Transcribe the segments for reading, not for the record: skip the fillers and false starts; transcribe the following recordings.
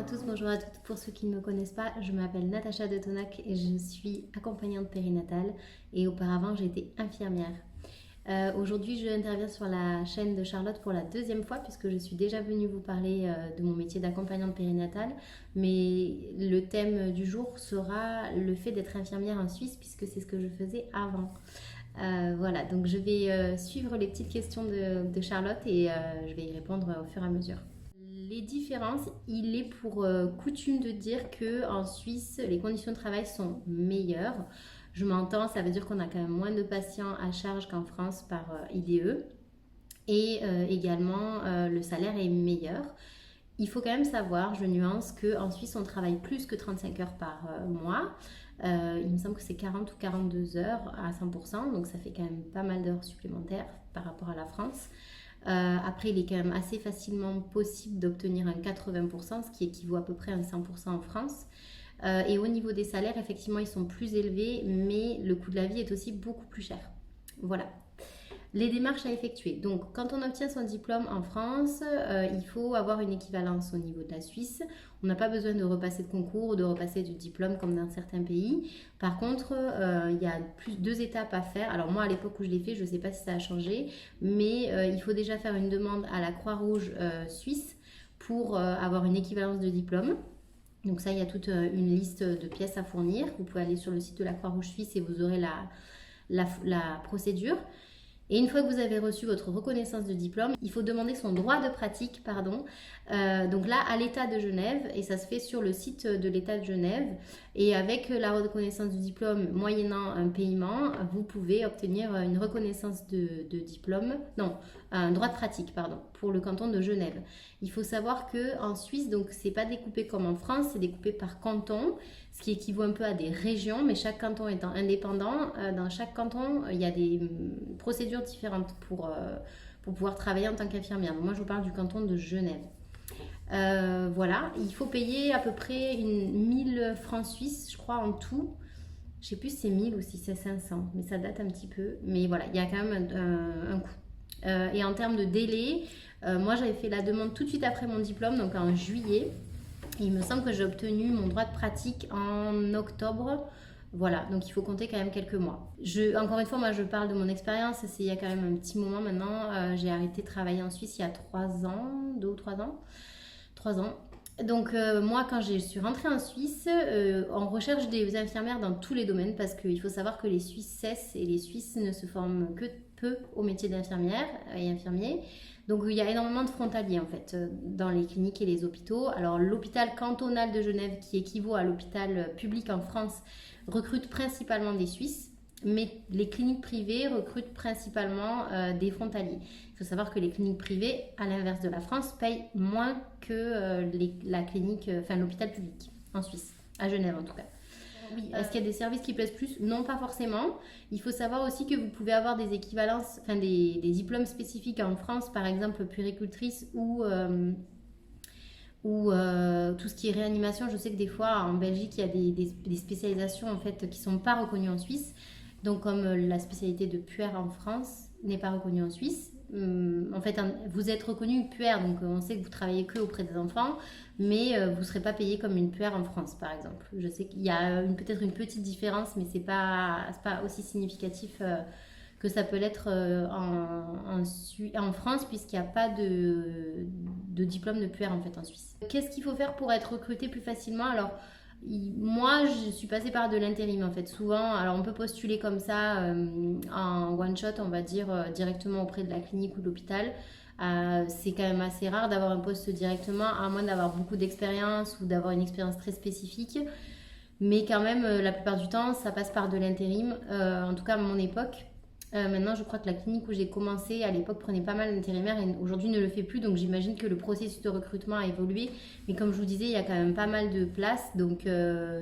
tous, bonjour à toutes. Pour ceux qui ne me connaissent pas, je m'appelle Natacha de Tonac et je suis accompagnante périnatale et auparavant j'ai été infirmière. Aujourd'hui je interviens sur la chaîne de Charlotte pour la deuxième fois puisque je suis déjà venue vous parler de mon métier d'accompagnante périnatale, mais le thème du jour sera le fait d'être infirmière en Suisse puisque c'est ce que je faisais avant. Voilà, donc je vais suivre les petites questions de Charlotte et je vais y répondre au fur et à mesure. Les différences, il est pour coutume de dire qu'en Suisse, les conditions de travail sont meilleures. Je m'entends, ça veut dire qu'on a quand même moins de patients à charge qu'en France par IDE. Et également, le salaire est meilleur. Il faut quand même savoir, je nuance, qu'en Suisse, on travaille plus que 35 heures par mois. Il me semble que c'est 40 ou 42 heures à 100%, donc ça fait quand même pas mal d'heures supplémentaires par rapport à la France. Après, il est quand même assez facilement possible d'obtenir un 80%, ce qui équivaut à peu près à un 100% en France. Et au niveau des salaires, effectivement, ils sont plus élevés, mais le coût de la vie est aussi beaucoup plus cher. Voilà. Les démarches à effectuer. Donc, quand on obtient son diplôme en France, il faut avoir une équivalence au niveau de la Suisse. On n'a pas besoin de repasser de concours ou de repasser du diplôme comme dans certains pays. Par contre, il y a deux étapes à faire. Alors moi, à l'époque où je l'ai fait, je ne sais pas si ça a changé, mais il faut déjà faire une demande à la Croix-Rouge suisse pour avoir une équivalence de diplôme. Donc ça, il y a toute une liste de pièces à fournir. Vous pouvez aller sur le site de la Croix-Rouge suisse et vous aurez la procédure. Et une fois que vous avez reçu votre reconnaissance de diplôme, il faut demander son droit de pratique, donc là, à l'État de Genève, et ça se fait sur le site de l'État de Genève. Et avec la reconnaissance du diplôme, moyennant un paiement, vous pouvez obtenir une reconnaissance de diplôme, non, un droit de pratique, pour le canton de Genève. Il faut savoir qu'en Suisse, donc c'est pas découpé comme en France, c'est découpé par canton, ce qui équivaut un peu à des régions, mais chaque canton étant indépendant, dans chaque canton, il y a des procédures différentes pour pouvoir travailler en tant qu'infirmière. Donc moi, je vous parle du canton de Genève. Voilà, il faut payer à peu près 1000 francs suisses, je crois, en tout. Je sais plus si c'est 1000 ou si c'est 500, mais ça date un petit peu. Mais voilà, il y a quand même un coût. Et en termes de délai, moi, j'avais fait la demande tout de suite après mon diplôme, donc en juillet. Il me semble que j'ai obtenu mon droit de pratique en octobre. Voilà, donc il faut compter quand même quelques mois. Encore une fois, moi je parle de mon expérience, c'est il y a quand même un petit moment maintenant. J'ai arrêté de travailler en Suisse il y a 3 ans, 2 ou 3 ans. 3 ans. Donc moi quand je suis rentrée en Suisse, on recherche des infirmières dans tous les domaines parce qu'il faut savoir que les Suisses cessent et les Suisses ne se forment que peu au métier d'infirmière et infirmier. Donc il y a énormément de frontaliers en fait dans les cliniques et les hôpitaux. Alors l'hôpital cantonal de Genève qui équivaut à l'hôpital public en France recrute principalement des Suisses, mais les cliniques privées recrutent principalement des frontaliers. Il faut savoir que les cliniques privées, à l'inverse de la France, payent moins que l'hôpital public en Suisse, à Genève en tout cas. Oui, est-ce qu'il y a des services qui plaisent plus? Non, pas forcément. Il faut savoir aussi que vous pouvez avoir des équivalences, des diplômes spécifiques en France, par exemple puéricultrice ou tout ce qui est réanimation. Je sais que des fois en Belgique il y a des spécialisations en fait qui sont pas reconnues en Suisse. Donc comme la spécialité de puère en France n'est pas reconnue en Suisse. En fait, vous êtes reconnu puère, donc on sait que vous travaillez que auprès des enfants, mais vous ne serez pas payé comme une puère en France, par exemple. Je sais qu'il y a peut-être une petite différence, mais c'est pas aussi significatif que ça peut l'être en France, puisqu'il n'y a pas de diplôme de puère en fait en Suisse. Qu'est-ce qu'il faut faire pour être recruté plus facilement? Alors, moi, je suis passée par de l'intérim en fait. Souvent, alors on peut postuler comme ça en one shot, on va dire directement auprès de la clinique ou de l'hôpital. C'est quand même assez rare d'avoir un poste directement, à moins d'avoir beaucoup d'expérience ou d'avoir une expérience très spécifique. Mais quand même, la plupart du temps, ça passe par de l'intérim. En tout cas, à mon époque. Maintenant, je crois que la clinique où j'ai commencé à l'époque prenait pas mal d'intérimaires et aujourd'hui ne le fait plus. Donc j'imagine que le processus de recrutement a évolué. Mais comme je vous disais, il y a quand même pas mal de places. Donc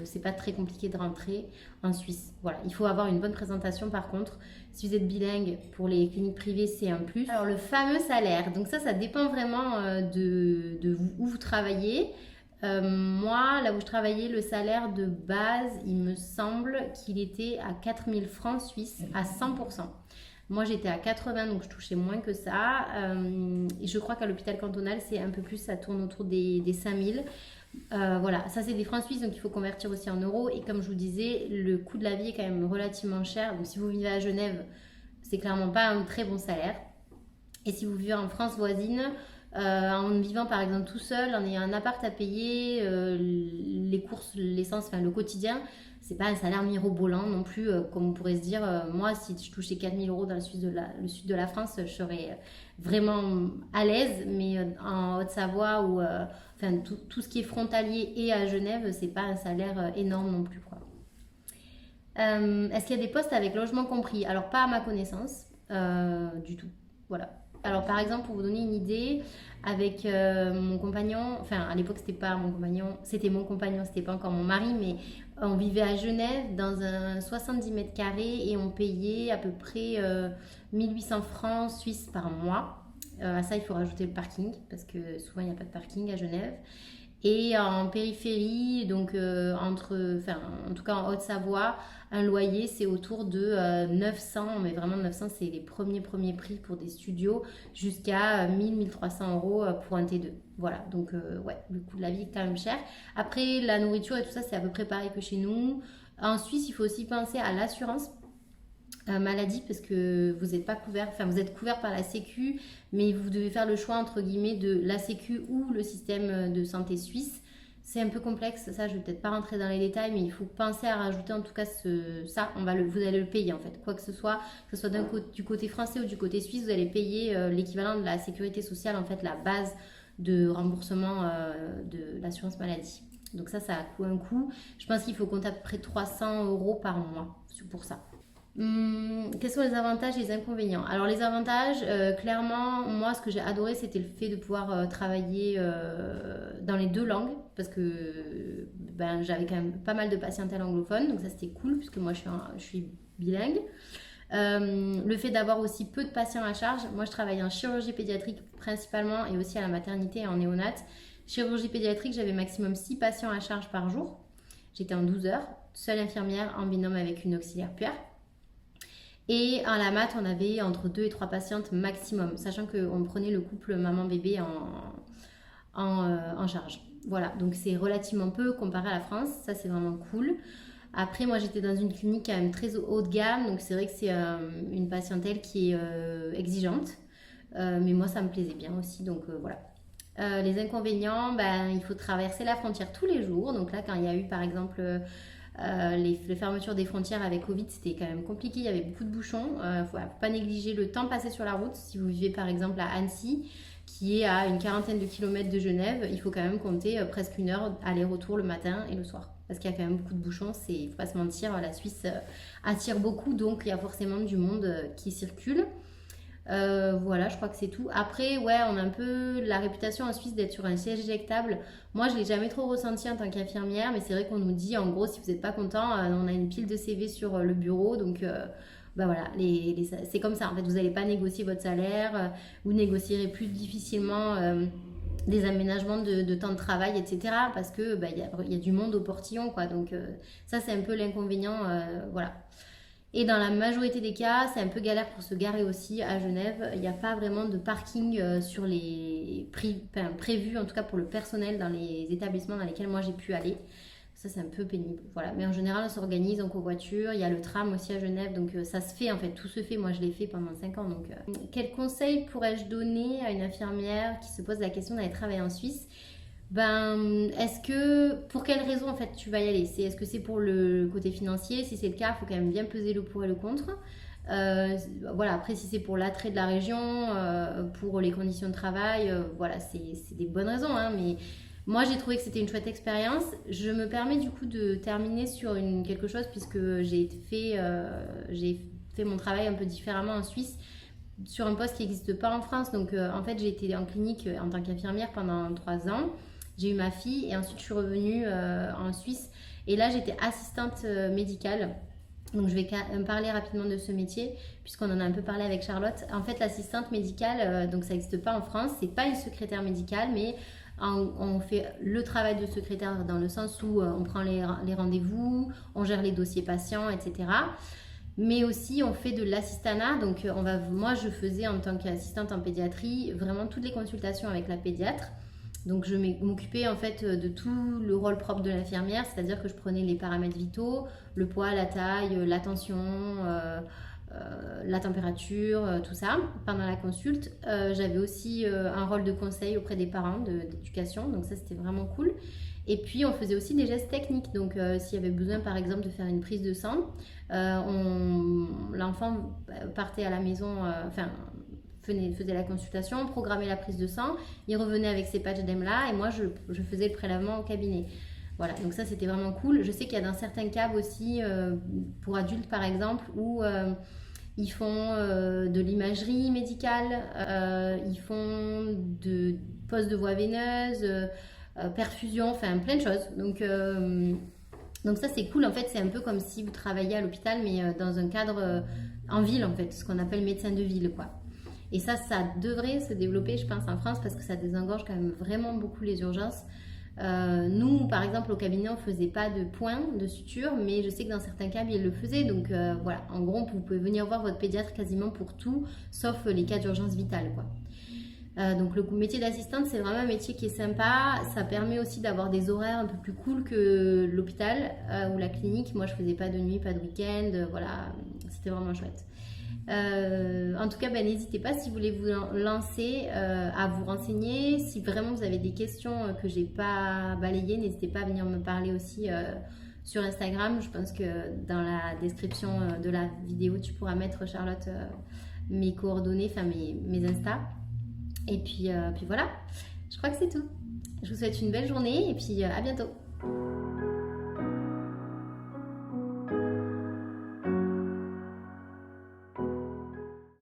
c'est pas très compliqué de rentrer en Suisse. Voilà, il faut avoir une bonne présentation par contre. Si vous êtes bilingue, pour les cliniques privées, c'est un plus. Alors le fameux salaire. Donc ça dépend vraiment où vous travaillez. Moi, là où je travaillais, le salaire de base, il me semble qu'il était à 4000 francs suisses à 100%. Moi, j'étais à 80, donc je touchais moins que ça. Et je crois qu'à l'hôpital cantonal, c'est un peu plus, ça tourne autour des 5000. Voilà, ça c'est des francs suisses, donc il faut convertir aussi en euros. Et comme je vous disais, le coût de la vie est quand même relativement cher. Donc si vous vivez à Genève, c'est clairement pas un très bon salaire. Et si vous vivez en France voisine, en vivant par exemple tout seul, en ayant un appart à payer, les courses, l'essence, enfin le quotidien, c'est pas un salaire mirobolant non plus, comme on pourrait se dire. Moi, si je touchais 4000 € dans le sud de la France, je serais vraiment à l'aise, mais en Haute-Savoie ou enfin tout ce qui est frontalier et à Genève, c'est pas un salaire énorme non plus, quoi. Est-ce qu'il y a des postes avec logement compris? Alors, pas à ma connaissance, du tout. Voilà. Alors, par exemple, pour vous donner une idée, avec mon compagnon, enfin, à l'époque, c'était pas mon compagnon, c'était pas encore mon mari, mais on vivait à Genève dans un 70 mètres carrés et on payait à peu près 1800 francs suisses par mois. À ça, il faut rajouter le parking, parce que souvent, il n'y a pas de parking à Genève. Et en périphérie, donc enfin, en tout cas en Haute-Savoie, un loyer c'est autour de 900, mais vraiment 900 c'est les premiers prix pour des studios, jusqu'à 1000-1300 € pour un T2. Voilà, donc ouais, le coût de la vie est quand même cher. Après, la nourriture et tout ça, c'est à peu près pareil que chez nous. En Suisse, il faut aussi penser à l'assurance maladie, parce que vous n'êtes pas couvert, enfin vous êtes couvert par la Sécu, mais vous devez faire le choix entre guillemets de la Sécu ou le système de santé suisse. C'est un peu complexe, ça je vais peut-être pas rentrer dans les détails, mais il faut penser à rajouter en tout cas ça, vous allez le payer en fait, quoi que ce soit du côté français ou du côté suisse, vous allez payer l'équivalent de la sécurité sociale, en fait la base de remboursement de l'assurance maladie. Donc ça a un coût. Je pense qu'il faut compter à peu près 300 € par mois pour ça. Quels sont les avantages et les inconvénients? Alors les avantages, clairement, moi ce que j'ai adoré c'était le fait de pouvoir travailler dans les deux langues, parce que ben, j'avais quand même pas mal de patientèle anglophone, donc ça c'était cool puisque moi je suis bilingue. Le fait d'avoir aussi peu de patients à charge, moi je travaille en chirurgie pédiatrique principalement et aussi à la maternité et en néonat. Chirurgie pédiatrique, j'avais maximum 6 patients à charge par jour. J'étais en 12 heures, seule infirmière en binôme avec une auxiliaire puère. Et en la mat, on avait entre 2 et 3 patientes maximum, sachant qu'on prenait le couple maman-bébé en charge. Voilà, donc c'est relativement peu comparé à la France, ça c'est vraiment cool. Après, moi j'étais dans une clinique quand même très haut de gamme, donc c'est vrai que c'est une patientèle qui est exigeante, mais moi ça me plaisait bien aussi, donc voilà. Les inconvénients, ben, il faut traverser la frontière tous les jours, donc là quand il y a eu par exemple... les fermetures des frontières avec Covid, c'était quand même compliqué, il y avait beaucoup de bouchons. Faut pas négliger le temps passé sur la route. Si vous vivez par exemple à Annecy, qui est à une quarantaine de kilomètres de Genève, il faut quand même compter presque 1 heure aller-retour le matin et le soir. Parce qu'il y a quand même beaucoup de bouchons, il faut pas se mentir, la Suisse attire beaucoup, donc il y a forcément du monde qui circule. Voilà, je crois que c'est tout. Après, ouais, on a un peu la réputation en Suisse d'être sur un siège éjectable. Moi, je l'ai jamais trop ressenti en tant qu'infirmière, mais c'est vrai qu'on nous dit, en gros, si vous n'êtes pas content, on a une pile de CV sur le bureau, donc bah voilà, c'est comme ça. En fait, vous n'allez pas négocier votre salaire, vous négocierez plus difficilement des aménagements de temps de travail, etc. Parce que bah, y a du monde au portillon, quoi. Donc ça, c'est un peu l'inconvénient, voilà. Et dans la majorité des cas, c'est un peu galère pour se garer aussi à Genève. Il n'y a pas vraiment de parking sur les prévus, en tout cas pour le personnel dans les établissements dans lesquels moi j'ai pu aller. Ça, c'est un peu pénible. Voilà. Mais en général, on s'organise donc en voiture. Il y a le tram aussi à Genève, donc ça se fait en fait. Tout se fait. Moi, je l'ai fait pendant 5 ans. Donc, quel conseil pourrais-je donner à une infirmière qui se pose la question d'aller travailler en Suisse? Ben, pour quelle raison en fait tu vas y aller? Est-ce que c'est pour le côté financier? Si c'est le cas, il faut quand même bien peser le pour et le contre. Voilà, après si c'est pour l'attrait de la région, pour les conditions de travail, voilà, c'est des bonnes raisons, hein, mais moi j'ai trouvé que c'était une chouette expérience. Je me permets du coup de terminer sur quelque chose, puisque j'ai fait mon travail un peu différemment en Suisse, sur un poste qui n'existe pas en France. Donc en fait j'ai été en clinique en tant qu'infirmière pendant 3 ans. J'ai eu ma fille et ensuite je suis revenue en Suisse. Et là, j'étais assistante médicale. Donc, je vais parler rapidement de ce métier, puisqu'on en a un peu parlé avec Charlotte. En fait, l'assistante médicale, donc ça n'existe pas en France. C'est pas une secrétaire médicale, mais on fait le travail de secrétaire dans le sens où on prend les rendez-vous, on gère les dossiers patients, etc. Mais aussi, on fait de l'assistanat. Donc, moi, je faisais en tant qu'assistante en pédiatrie vraiment toutes les consultations avec la pédiatre. Donc, je m'occupais en fait de tout le rôle propre de l'infirmière, c'est-à-dire que je prenais les paramètres vitaux, le poids, la taille, la tension, la température, tout ça pendant la consulte. J'avais aussi un rôle de conseil auprès des parents d'éducation, donc ça c'était vraiment cool. Et puis on faisait aussi des gestes techniques, donc s'il y avait besoin par exemple de faire une prise de sang, l'enfant partait à la maison, faisait la consultation, programmait la prise de sang, il revenait avec ses patchs d'EMLA et moi je faisais le prélèvement au cabinet. Voilà, donc ça c'était vraiment cool. Je sais qu'il y a dans certains cas aussi, pour adultes par exemple, où ils font de l'imagerie médicale, ils font de pose de voie veineuse, perfusion, enfin plein de choses. Donc ça c'est cool, en fait c'est un peu comme si vous travailliez à l'hôpital mais dans un cadre en ville en fait, ce qu'on appelle médecin de ville quoi. Et ça devrait se développer je pense en France parce que ça désengorge quand même vraiment beaucoup les urgences. Nous par exemple au cabinet on faisait pas de points de suture mais je sais que dans certains cas ils le faisaient donc voilà, en gros vous pouvez venir voir votre pédiatre quasiment pour tout sauf les cas d'urgence vitale quoi. Donc le métier d'assistante c'est vraiment un métier qui est sympa, ça permet aussi d'avoir des horaires un peu plus cool que l'hôpital ou la clinique. Moi je faisais pas de nuit, pas de week-end, voilà, c'était vraiment chouette. En tout cas n'hésitez pas si vous voulez vous lancer à vous renseigner, si vraiment vous avez des questions que j'ai pas balayées, n'hésitez pas à venir me parler aussi sur Instagram. Je pense que dans la description de la vidéo tu pourras mettre Charlotte mes coordonnées, enfin mes Insta. Et puis voilà, je crois que c'est tout. Je vous souhaite une belle journée et puis à bientôt.